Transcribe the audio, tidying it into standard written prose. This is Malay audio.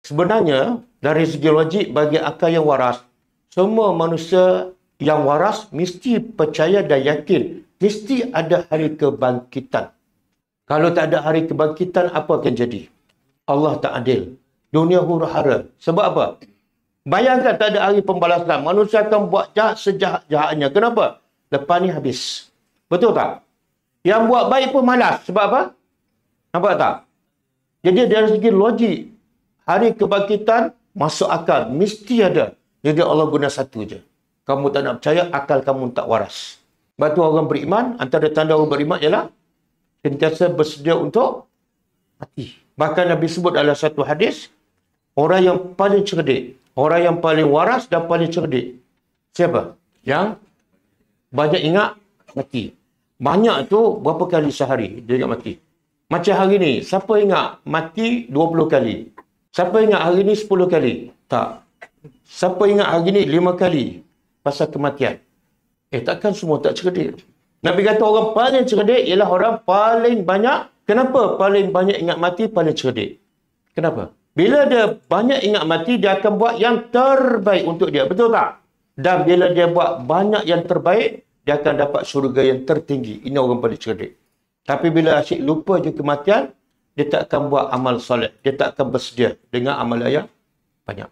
Sebenarnya, dari segi logik bagi akal yang waras, semua manusia yang waras mesti percaya dan yakin mesti ada hari kebangkitan. Kalau tak ada hari kebangkitan, apa akan jadi? Allah tak adil. Dunia huru-hara. Sebab apa? Bayangkan tak ada hari pembalasan. Manusia akan buat jahat sejahat-jahatnya. Kenapa? Lepas ni habis. Betul tak? Yang buat baik pun malas. Sebab apa? Nampak tak? Jadi dari segi logik, hari kebangkitan masuk akal. Mesti ada. Jadi Allah guna satu je. Kamu tak nak percaya, akal kamu tak waras. Sebab tu orang beriman, antara tanda orang beriman ialah sentiasa bersedia untuk mati. Bahkan Nabi sebut dalam satu hadis, orang yang paling cerdik, orang yang paling waras dan paling cerdik. Siapa? Yang banyak ingat mati. Banyak tu berapa kali sehari dia ingat mati? Macam hari ni, siapa ingat mati 20 kali? Siapa ingat hari ni 10 kali? Tak. Siapa ingat hari ni 5 kali pasal kematian? Takkan semua tak cerdik. Nabi kata orang paling cerdik ialah orang paling banyak. Kenapa paling banyak ingat mati paling cerdik? Kenapa? Bila dia banyak ingat mati, dia akan buat yang terbaik untuk dia. Betul tak? Dan bila dia buat banyak yang terbaik, dia akan dapat syurga yang tertinggi. Ini orang paling cerdik. Tapi bila asyik lupa je kematian, dia tak akan buat amal soleh. Dia tak akan bersedia dengan amal yang banyak.